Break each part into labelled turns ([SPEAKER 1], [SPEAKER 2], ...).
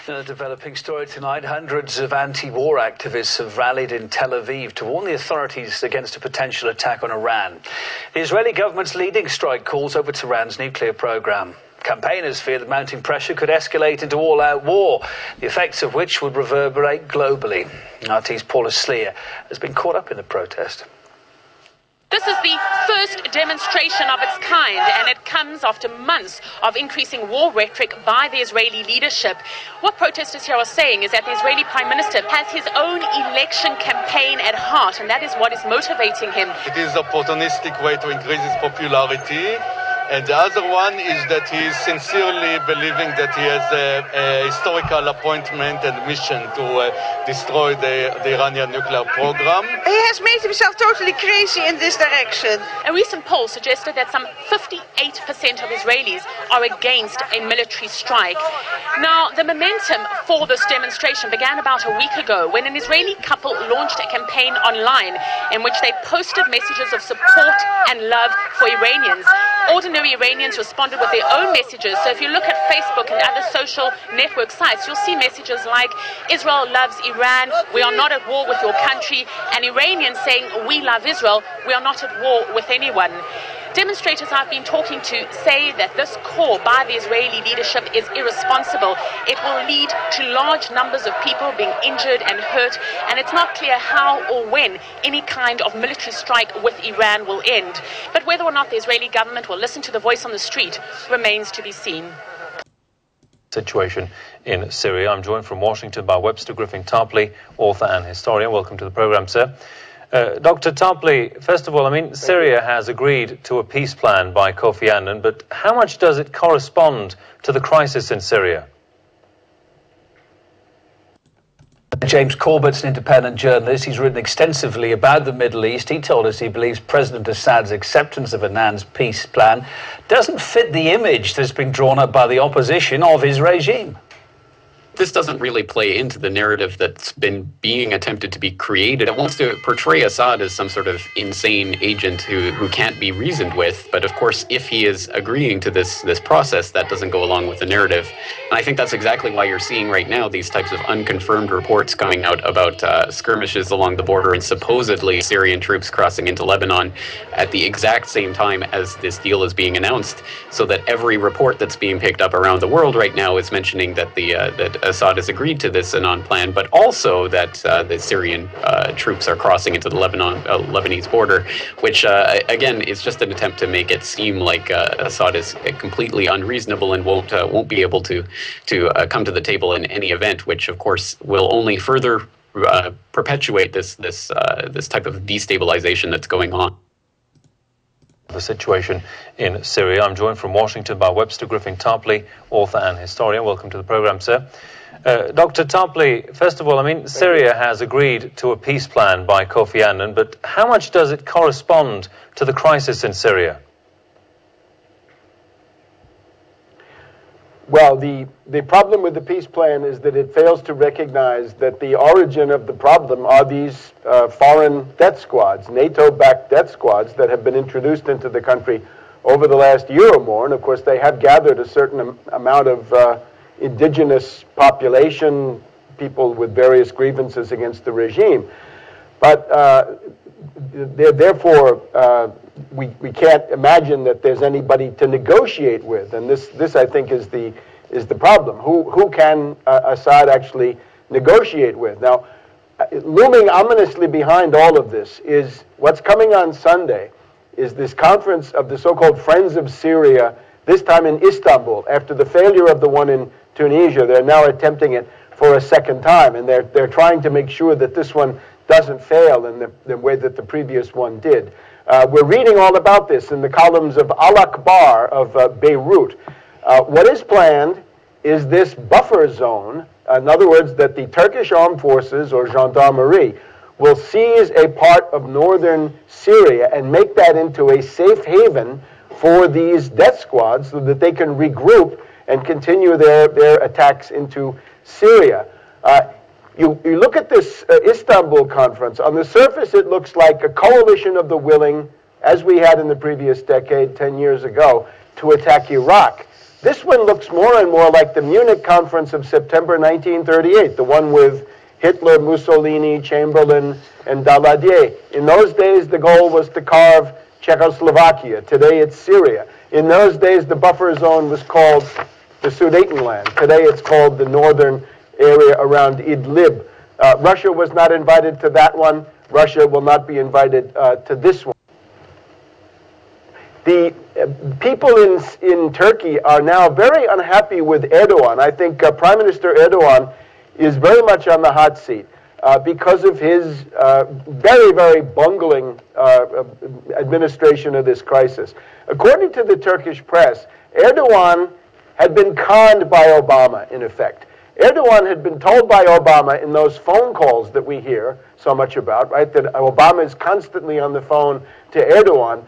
[SPEAKER 1] A developing story tonight. Hundreds of anti-war activists have rallied in Tel Aviv to warn the authorities against a potential attack on Iran. The Israeli government's leading strike calls over Tehran's nuclear program. Campaigners fear that mounting pressure could escalate into all-out war, the effects of which would reverberate globally. RT's Paula Sleer has been caught up in the protest.
[SPEAKER 2] This is the first demonstration of its kind, and it comes after months of increasing war rhetoric by the Israeli leadership. What protesters here are saying is that the Israeli Prime Minister has his own election campaign at heart, and that is what is motivating him.
[SPEAKER 3] It is an opportunistic way to increase his popularity. And the other one is that he is sincerely believing that he has a historical appointment and mission to destroy the Iranian nuclear program.
[SPEAKER 4] He has made himself totally crazy in this direction.
[SPEAKER 2] A recent poll suggested that some 58% of Israelis are against a military strike. Now, the momentum for this demonstration began about a week ago when an Israeli couple launched a campaign online in which they posted messages of support and love for Iranians. Ordinary Iranians responded with their own messages. So if you look at Facebook and other social network sites, you'll see messages like, Israel loves Iran, we are not at war with your country, and Iranians saying, we love Israel, we are not at war with anyone. Demonstrators I've been talking to say that this call by the Israeli leadership is irresponsible. It will lead to large numbers of people being injured and hurt, and it's not clear how or when any kind of military strike with Iran will end. But whether or not the Israeli government will listen to the voice on the street remains to be seen.
[SPEAKER 5] Situation in Syria. I'm joined from Washington by Webster Griffin-Tarpley, author and historian. Welcome to the program, sir. Dr. Tarpley, first of all, Syria has agreed to a peace plan by Kofi Annan, but how much does it correspond to the crisis in Syria?
[SPEAKER 1] James Corbett's an independent journalist. He's written extensively about the Middle East. He told us he believes President Assad's acceptance of Annan's peace plan doesn't fit the image that's been drawn up by the opposition of his regime.
[SPEAKER 6] This doesn't really play into the narrative that's been being attempted to be created. It wants to portray Assad as some sort of insane agent who can't be reasoned with. But of course, if he is agreeing to this process, that doesn't go along with the narrative. And I think that's exactly why you're seeing right now these types of unconfirmed reports coming out about skirmishes along the border and supposedly Syrian troops crossing into Lebanon at the exact same time as this deal is being announced. So that every report that's being picked up around the world right now is mentioning that that Assad has agreed to this Annan plan, but also that the Syrian troops are crossing into the Lebanese border, which again is just an attempt to make it seem like Assad is completely unreasonable and won't be able to come to the table in any event, which of course will only further perpetuate this type of destabilization that's going on.
[SPEAKER 5] The situation in Syria. I'm joined from Washington by Webster Griffin-Tarpley, author and historian. Welcome to the program, sir. Dr. Tarpley, first of all, Syria has agreed to a peace plan by Kofi Annan, but how much does it correspond to the crisis in Syria?
[SPEAKER 7] Well, the problem with the peace plan is that it fails to recognize that the origin of the problem are these foreign death squads, NATO-backed death squads that have been introduced into the country over the last year or more. And of course, they have gathered a certain amount of indigenous population, people with various grievances against the regime. But therefore, we can't imagine that there's anybody to negotiate with, and this I think is the problem. Who can Assad actually negotiate with? Now, looming ominously behind all of this is what's coming on Sunday. Is this conference of the so-called Friends of Syria, this time in Istanbul, after the failure of the one in Tunisia. They're now attempting it for a second time, and they're trying to make sure that this one doesn't fail in the way that the previous one did. We're reading all about this in the columns of Al-Akbar of Beirut. What is planned is this buffer zone, in other words, that the Turkish armed forces or gendarmerie will seize a part of northern Syria and make that into a safe haven for these death squads so that they can regroup and continue their attacks into Syria. You look at this Istanbul conference. On the surface, it looks like a coalition of the willing, as we had in the previous decade, 10 years ago, to attack Iraq. This one looks more and more like the Munich Conference of September 1938, the one with Hitler, Mussolini, Chamberlain, and Daladier. In those days, the goal was to carve Czechoslovakia. Today, it's Syria. In those days, the buffer zone was called the Sudetenland. Today, it's called the northern area around Idlib. Russia was not invited to that one. Russia will not be invited to this one. The people in Turkey are now very unhappy with Erdogan. I think Prime Minister Erdogan is very much on the hot seat because of his very, very bungling administration of this crisis. According to the Turkish press, Erdogan had been conned by Obama, in effect. Erdogan had been told by Obama in those phone calls that we hear so much about, right, that Obama is constantly on the phone to Erdogan.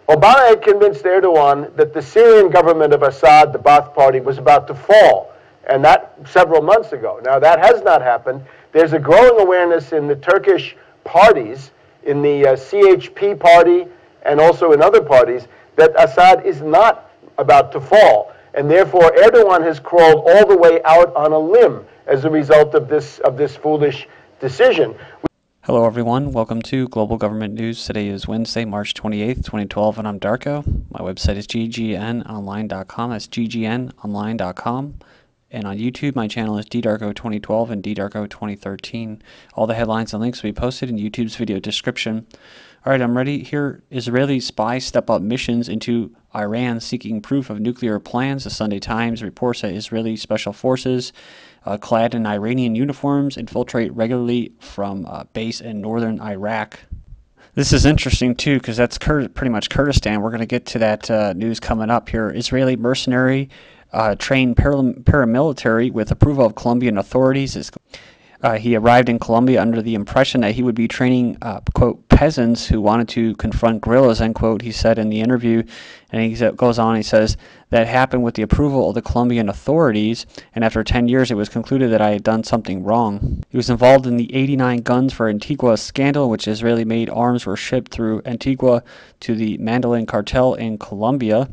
[SPEAKER 7] Obama had convinced Erdogan that the Syrian government of Assad, the Ba'ath Party, was about to fall, and that several months ago. Now, that has not happened. There's a growing awareness in the Turkish parties, in the CHP party, and also in other parties, that Assad is not about to fall, and therefore Erdogan has crawled all the way out on a limb as a result of this foolish decision.
[SPEAKER 8] Hello everyone, welcome to Global Government News. Today is Wednesday, March 28th, 2012, and I'm Darko. My website is ggnonline.com. That's ggnonline.com. And on YouTube, my channel is ddarko2012 and ddarko2013. All the headlines and links will be posted in YouTube's video description. Alright, I'm ready. Here, Israeli spies step up missions into Iran seeking proof of nuclear plans. The Sunday Times reports that Israeli special forces clad in Iranian uniforms infiltrate regularly from base in northern Iraq. This is interesting too because that's pretty much Kurdistan. We're going to get to that news coming up here. Israeli mercenary trained paramilitary with approval of Colombian authorities. He arrived in Colombia under the impression that he would be training, quote, peasants who wanted to confront guerrillas, end quote, he said in the interview. And he goes on, he says, that happened with the approval of the Colombian authorities, and after 10 years it was concluded that I had done something wrong. He was involved in the 89 guns for Antigua scandal, which Israeli-made arms were shipped through Antigua to the Mandolin cartel in Colombia.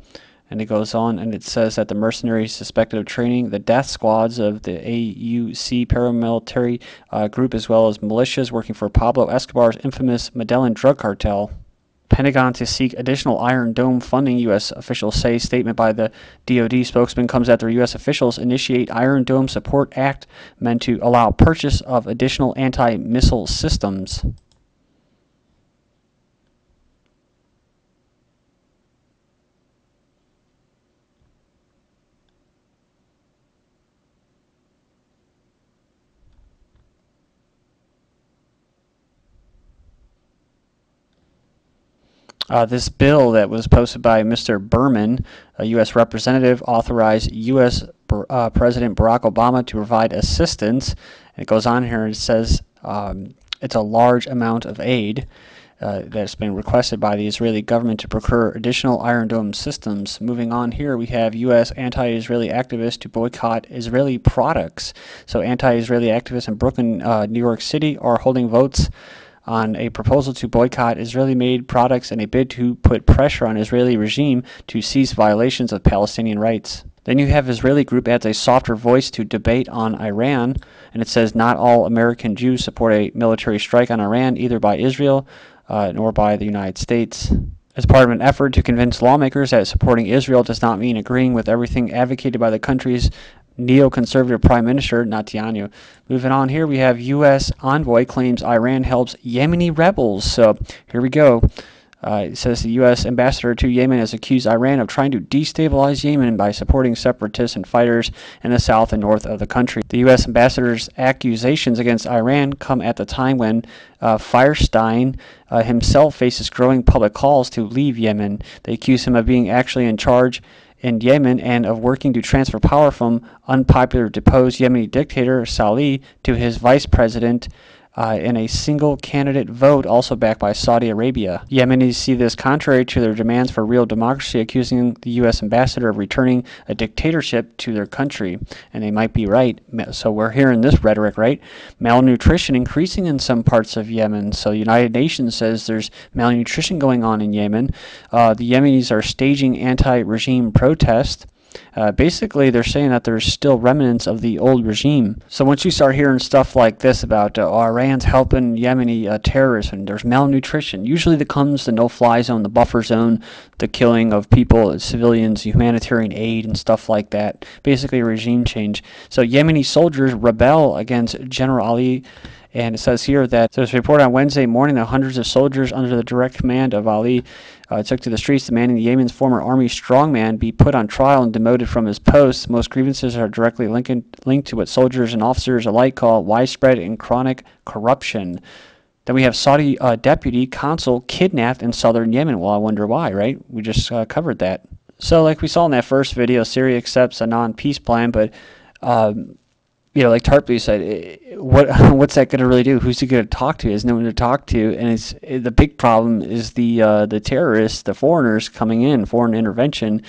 [SPEAKER 8] And it goes on and it says that the mercenaries suspected of training the death squads of the AUC paramilitary group as well as militias working for Pablo Escobar's infamous Medellin drug cartel. Pentagon to seek additional Iron Dome funding, U.S. officials say. Statement by the DoD spokesman comes after U.S. officials initiate Iron Dome Support Act meant to allow purchase of additional anti-missile systems. This bill that was posted by Mr. Berman, a U.S. representative, authorized U.S. President Barack Obama to provide assistance. And it goes on here and it says it's a large amount of aid that's been requested by the Israeli government to procure additional Iron Dome systems. Moving on here, we have U.S. anti-Israeli activists to boycott Israeli products. So anti-Israeli activists in Brooklyn, New York City are holding votes on a proposal to boycott Israeli-made products in a bid to put pressure on Israeli regime to cease violations of Palestinian rights. Then you have Israeli group adds a softer voice to debate on Iran, and it says not all American Jews support a military strike on Iran, either by Israel nor by the United States. As part of an effort to convince lawmakers that supporting Israel does not mean agreeing with everything advocated by the country's neoconservative Prime Minister Netanyahu. Moving on here, we have U.S. envoy claims Iran helps Yemeni rebels. So here we go. It says the U.S. ambassador to Yemen has accused Iran of trying to destabilize Yemen by supporting separatists and fighters in the south and north of the country. The U.S. ambassador's accusations against Iran come at the time when Feinstein himself faces growing public calls to leave Yemen. They accuse him of being actually in charge in Yemen and of working to transfer power from unpopular deposed Yemeni dictator Salih to his vice president in a single candidate vote, also backed by Saudi Arabia. Yemenis see this contrary to their demands for real democracy, accusing the U.S. ambassador of returning a dictatorship to their country. And they might be right. So we're hearing this rhetoric, right? Malnutrition increasing in some parts of Yemen. So the United Nations says there's malnutrition going on in Yemen. The Yemenis are staging anti-regime protests. Basically, they're saying that there's still remnants of the old regime. So once you start hearing stuff like this about Iran's helping Yemeni terrorists and there's malnutrition, usually that comes the no-fly zone, the buffer zone, the killing of people, civilians, humanitarian aid, and stuff like that. Basically, a regime change. So Yemeni soldiers rebel against General Ali. And it says here that there's a report on Wednesday morning that hundreds of soldiers under the direct command of Ali took to the streets demanding the Yemen's former army strongman be put on trial and demoted from his post. Most grievances are directly linked to what soldiers and officers alike call widespread and chronic corruption. Then we have Saudi deputy consul kidnapped in southern Yemen. Well, I wonder why, right? We just covered that. So like we saw in that first video, Syria accepts a non-peace plan, but you know, like Tarpley said, what's that going to really do? Who's he going to talk to? There's no one to talk to, and the big problem is the terrorists, the foreigners coming in, foreign intervention,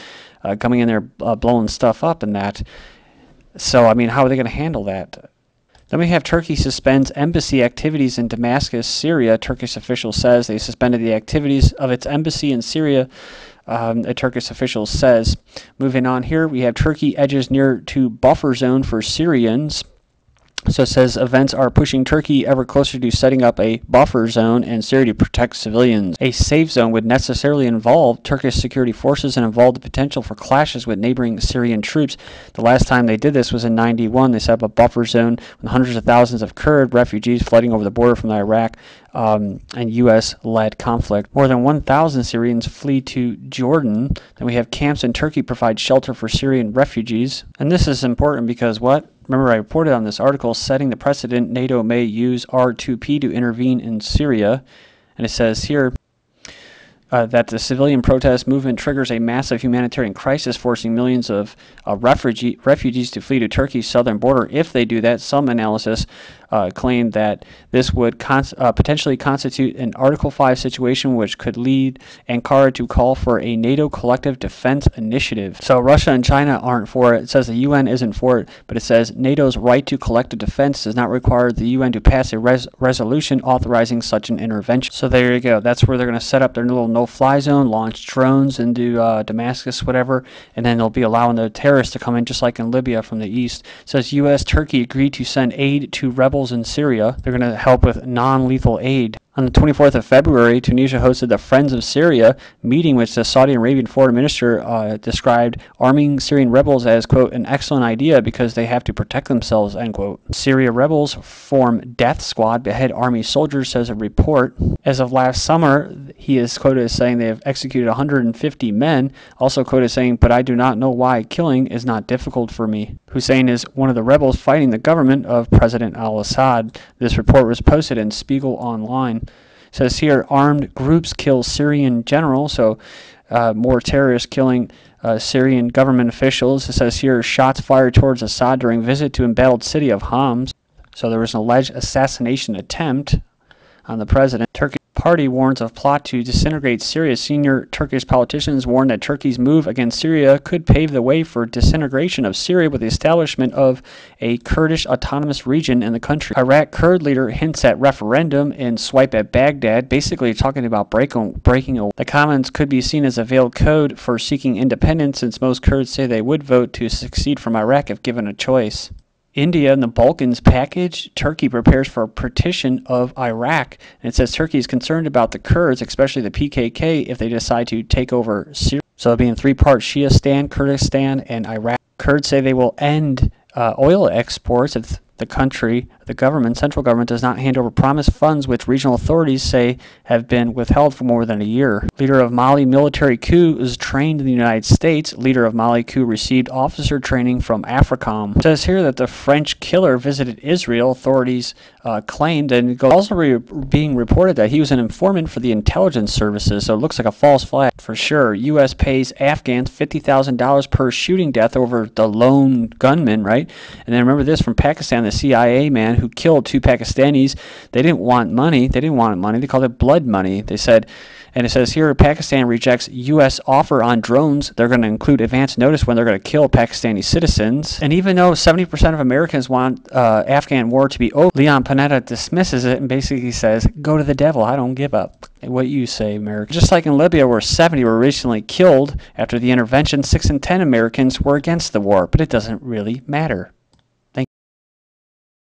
[SPEAKER 8] coming in there blowing stuff up and that. So I mean, how are they going to handle that? Then we have Turkey suspends embassy activities in Damascus, Syria. Turkish official says they suspended the activities of its embassy in Syria. A Turkish official says. Moving on here, we have Turkey edges near to buffer zone for Syrians. So it says events are pushing Turkey ever closer to setting up a buffer zone in Syria to protect civilians. A safe zone would necessarily involve Turkish security forces and involve the potential for clashes with neighboring Syrian troops. The last time they did this was in '91. They set up a buffer zone with hundreds of thousands of Kurd refugees flooding over the border from Iraq and U.S.-led conflict. More than 1,000 Syrians flee to Jordan. Then we have camps in Turkey provide shelter for Syrian refugees. And this is important because what? Remember, I reported on this article setting the precedent NATO may use R2P to intervene in Syria. And it says here that the civilian protest movement triggers a massive humanitarian crisis, forcing millions of refugees to flee to Turkey's southern border. If they do that, some analysis claim that this would potentially constitute an Article 5 situation, which could lead Ankara to call for a NATO collective defense initiative. So Russia and China aren't for it. It says the UN isn't for it, but it says NATO's right to collective defense does not require the UN to pass a resolution authorizing such an intervention. So there you go. That's where they're going to set up their little no-fly zone, launch drones into Damascus, whatever, and then they'll be allowing the terrorists to come in just like in Libya from the east. It says U.S. Turkey agreed to send aid to rebels in Syria. They're going to help with non-lethal aid. On the 24th of February, Tunisia hosted the Friends of Syria meeting, which the Saudi Arabian foreign minister described arming Syrian rebels as, quote, an excellent idea because they have to protect themselves, end quote. Syria rebels form death squad, behead army soldiers, says a report. As of last summer, he is quoted as saying they have executed 150 men, also quoted as saying, but I do not know why killing is not difficult for me. Hussein is one of the rebels fighting the government of President al-Assad. This report was posted in Spiegel Online. It says here, armed groups kill Syrian general, so more terrorists killing Syrian government officials. It says here, shots fired towards Assad during visit to embattled city of Homs. So there was an alleged assassination attempt on the president. Turkish party warns of plot to disintegrate Syria. Senior Turkish politicians warn that Turkey's move against Syria could pave the way for disintegration of Syria with the establishment of a Kurdish autonomous region in the country. Iraq Kurd leader hints at referendum and swipe at Baghdad, basically talking about breaking away. The comments could be seen as a veiled code for seeking independence, since most Kurds say they would vote to secede from Iraq if given a choice. India and the Balkans package. Turkey prepares for a partition of Iraq. And it says Turkey is concerned about the Kurds, especially the PKK, if they decide to take over Syria. So it'll be in three parts: Shiistan, Kurdistan, and Iraq. Kurds say they will end oil exports if the government, central government, does not hand over promised funds, which regional authorities say have been withheld for more than a year. Leader of Mali military coup is trained in the United States. Leader of Mali coup received officer training from AFRICOM. It says here that the French killer visited Israel. Authorities claimed, and it's also being reported that he was an informant for the intelligence services, so it looks like a false flag for sure. U.S. pays Afghans $50,000 per shooting death over the lone gunman, right? And then remember this from Pakistan, the CIA man who killed two Pakistanis. They didn't want money. They called it blood money. They said And it says here, Pakistan rejects U.S. offer on drones. They're going to include advance notice when they're going to kill Pakistani citizens. And even though 70% of Americans want Afghan war to be over, Leon Panetta dismisses it and basically says, go to the devil, I don't give up. What you say, America. Just like in Libya, where 70 were recently killed after the intervention, 6 in 10 Americans were against the war, but it doesn't really matter.